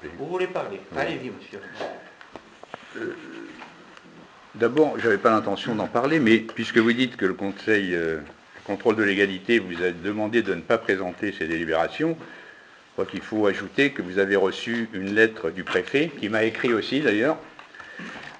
plaît. Vous voulez parler? Allez-y, monsieur. D'abord, je n'avais pas l'intention d'en parler, mais puisque vous dites que le Conseil contrôle de légalité vous a demandé de ne pas présenter ces délibérations, je crois qu'il faut ajouter que vous avez reçu une lettre du préfet, qui m'a écrit aussi d'ailleurs,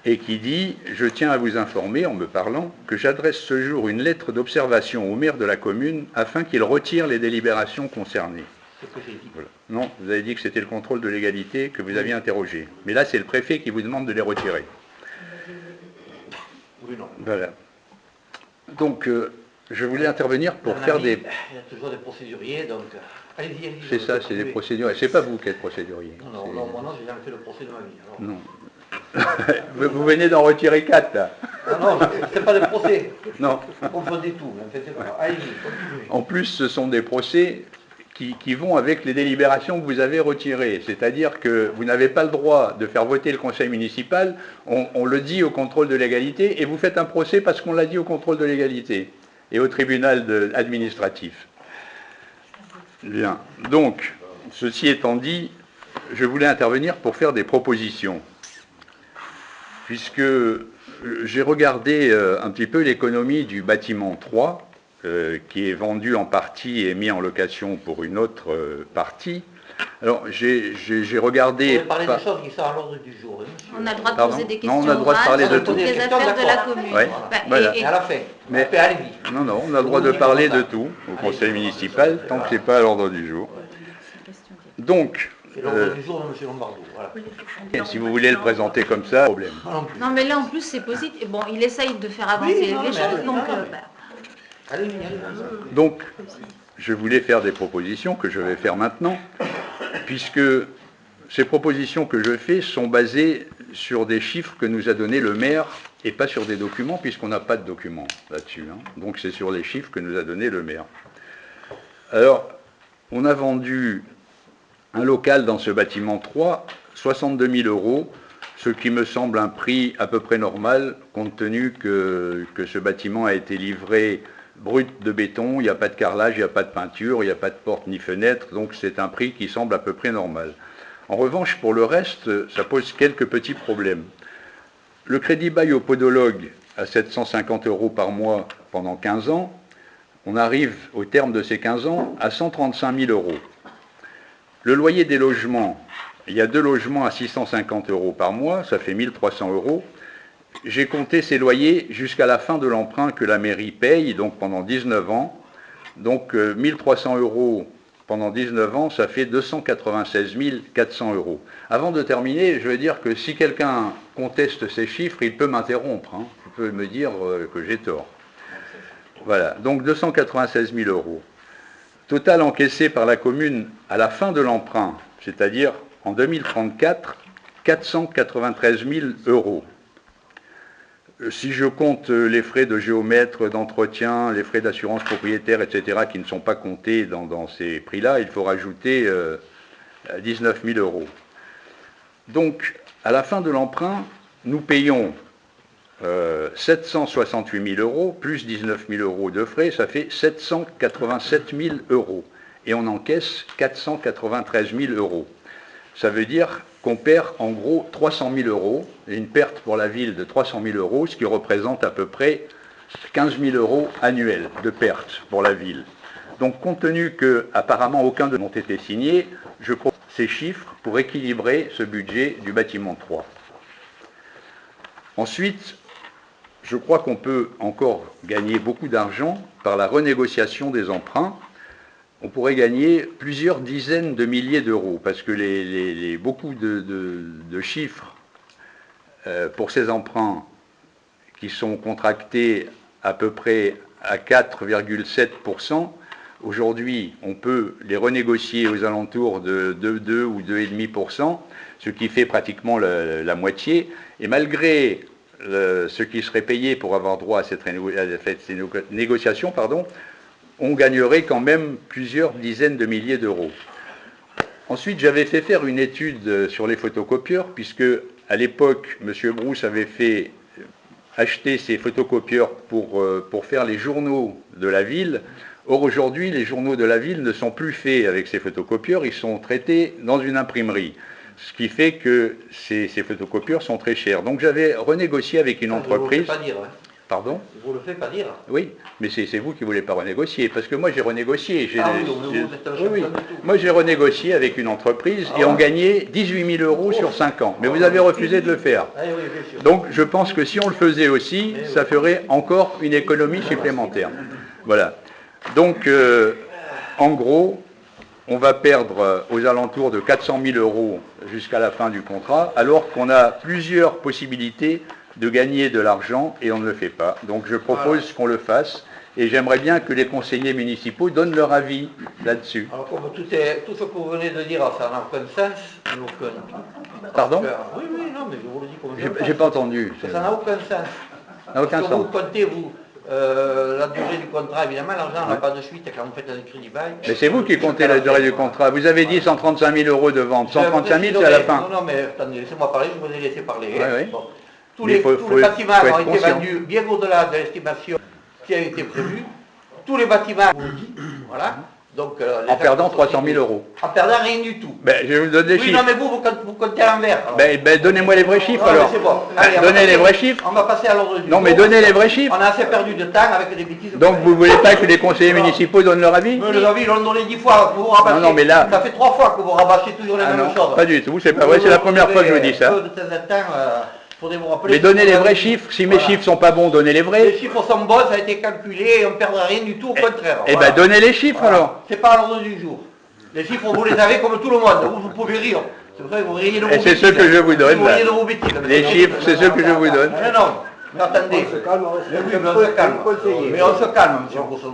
et qui dit « Je tiens à vous informer, en me parlant, que j'adresse ce jour une lettre d'observation au maire de la commune afin qu'il retire les délibérations concernées. » C'est ce que j'ai dit. Voilà. Non, vous avez dit que c'était le contrôle de légalité que vous aviez interrogé. Mais là, c'est le préfet qui vous demande de les retirer. Oui, non. Voilà. Donc, je voulais intervenir pour faire des... Il y a toujours des procéduriers, donc... Allez-y, allez-y. C'est ça, c'est des procéduriers. C'est pas vous qui êtes procédurier. Non, moi non, j'ai jamais fait le procès de ma vie. Alors. Non. Vous venez d'en retirer 4, là. Ah non, c'est pas des procès. Non. Vous confondez tout. En fait, allez-y, continuez. En plus, ce sont des procès qui vont avec les délibérations que vous avez retirées. C'est-à-dire que vous n'avez pas le droit de faire voter le conseil municipal, on le dit au contrôle de légalité, et vous faites un procès parce qu'on l'a dit au contrôle de légalité et au tribunal administratif. Bien. Donc, ceci étant dit, je voulais intervenir pour faire des propositions. Puisque j'ai regardé un petit peu l'économie du bâtiment 3, qui est vendu en partie et mis en location pour une autre partie. Alors, j'ai regardé... Vous pouvez parler des choses qui sont à l'ordre du jour. Hein, on a le droit de poser des questions. Non, on a le droit de parler de tout. Les affaires de la commune. Ouais, voilà. Et à la fin. Mais, allez-y. non, on a le droit de parler de tout au conseil municipal, tant que ce n'est pas à l'ordre du jour. Donc... C'est l'ordre du jour de M. Lombardo. Voilà. Si vous voulez le présenter comme ça, problème. Non, mais là, en plus, c'est positif. Bon, il essaye de faire avancer les choses, donc... Allez-y. Donc, je voulais faire des propositions que je vais faire maintenant, puisque ces propositions que je fais sont basées sur des chiffres que nous a donnés le maire, et pas sur des documents, puisqu'on n'a pas de documents là-dessus. Hein. Donc, c'est sur les chiffres que nous a donnés le maire. Alors, on a vendu... un local dans ce bâtiment 3, 62 000 €, ce qui me semble un prix à peu près normal, compte tenu que ce bâtiment a été livré brut de béton, il n'y a pas de carrelage, il n'y a pas de peinture, il n'y a pas de porte ni fenêtre, donc c'est un prix qui semble à peu près normal. En revanche, pour le reste, ça pose quelques petits problèmes. Le crédit bail au podologue à 750 € par mois pendant 15 ans, on arrive au terme de ces 15 ans à 135 000 €. Le loyer des logements, il y a 2 logements à 650 € par mois, ça fait 1 300 €. J'ai compté ces loyers jusqu'à la fin de l'emprunt que la mairie paye, donc pendant 19 ans. Donc 1 300 € pendant 19 ans, ça fait 296 400 €. Avant de terminer, je veux dire que si quelqu'un conteste ces chiffres, il peut m'interrompre. Hein. Il peut me dire que j'ai tort. Voilà, donc 296 000 €. Total encaissé par la commune à la fin de l'emprunt, c'est-à-dire en 2034, 493 000 €. Si je compte les frais de géomètre, d'entretien, les frais d'assurance propriétaire, etc., qui ne sont pas comptés dans ces prix-là, il faut rajouter 19 000 €. Donc, à la fin de l'emprunt, nous payons 768 000 € plus 19 000 € de frais, ça fait 787 000 €. Et on encaisse 493 000 €. Ça veut dire qu'on perd en gros 300 000 €, et une perte pour la ville de 300 000 €, ce qui représente à peu près 15 000 € annuels de perte pour la ville. Donc compte tenu que apparemment aucun de n'ont été signés, je propose ces chiffres pour équilibrer ce budget du bâtiment 3. Ensuite, je crois qu'on peut encore gagner beaucoup d'argent par la renégociation des emprunts. On pourrait gagner plusieurs dizaines de milliers d'euros, parce que beaucoup de chiffres pour ces emprunts qui sont contractés à peu près à 4,7%, aujourd'hui, on peut les renégocier aux alentours de 2 ou 2,5%, ce qui fait pratiquement la moitié. Et malgré ce qui serait payé pour avoir droit à ces négociations, on gagnerait quand même plusieurs dizaines de milliers d'euros. Ensuite, j'avais fait faire une étude sur les photocopieurs, puisque à l'époque, M. Brousse avait fait acheter ces photocopieurs pour faire les journaux de la ville. Or, aujourd'hui, les journaux de la ville ne sont plus faits avec ces photocopieurs, ils sont traités dans une imprimerie. Ce qui fait que ces photocopieurs sont très chers. Donc j'avais renégocié avec une entreprise. Vous ne le faites pas dire. Hein. Pardon? Vous ne le faites pas dire. Oui, mais c'est vous qui ne voulez pas renégocier, parce que moi j'ai renégocié. Ah oui, vous êtes un champion du tout. Moi j'ai renégocié avec une entreprise et on gagnait 18 000 € sur 5 ans. Mais vous avez refusé de le faire. Ah, oui, bien sûr. Donc je pense que si on le faisait aussi, ça ferait encore une économie supplémentaire. Voilà. Donc en gros, on va perdre aux alentours de 400 000 € jusqu'à la fin du contrat, alors qu'on a plusieurs possibilités de gagner de l'argent et on ne le fait pas. Donc je propose qu'on le fasse et j'aimerais bien que les conseillers municipaux donnent leur avis là-dessus. Alors comme tout ce que vous venez de dire, ça n'a aucun sens. Aucun... Pardon? Oui, non, mais je vous le dis comme je J'ai pas entendu. Ça n'a aucun sens. Ça n'a aucun Parce que sens. vous comptez, la durée du contrat, évidemment, l'argent n'a pas de suite quand vous faites un crédit bail. Mais c'est vous qui comptez la durée du contrat. Vous avez dit 135 000 € de vente. 135 000, c'est à la fin. Non, mais attendez, laissez-moi parler, je vous ai laissé parler. Oui, oui. Bon. Tous les bâtiments ont été conscient. vendus bien au-delà de l'estimation qui a été prévue. Tous les bâtiments, voilà. Donc, En perdant 300 000 €. En perdant rien du tout. Ben, je vous donne des Oui, chiffres. non, mais vous comptez à l'envers. Ben, donnez-moi les vrais chiffres Non, mais alors. c'est bon. Allez, Donnez les vrais chiffres. On va passer à l'ordre du Non, mais jour. donnez les vrais chiffres. On a assez perdu de temps avec des bêtises. Donc vous ne voulez pas que les conseillers municipaux donnent leur avis? Mais les avis, ils l'ont donné 10 fois, vous rabâchez. Non, mais là- Ça fait 3 fois que vous rabâchez toujours les Ah mêmes non, choses. pas du tout, c'est pas vrai, c'est la première fois que je vous dis ça. De temps en temps, faudrait vous rappeler. Mais donnez les vrais chiffres. Si mes chiffres sont pas bons, donnez les Les vrais. chiffres sont bons, ça a été calculé et on ne perdra rien du tout, au contraire. Eh Voilà. ben donnez les chiffres Voilà. alors. C'est pas à l'ordre du jour. Les chiffres, vous les avez comme tout le monde. Vous pouvez rire. C'est pour ça que vous riez de vos Et c'est bêtises. ce que je vous donne, Vous là. riez de vos bêtises. Les chiffres, c'est ce que je vous donne. Non, mais attendez. Mais on se calme. Mais on se calme, monsieur Rousseau.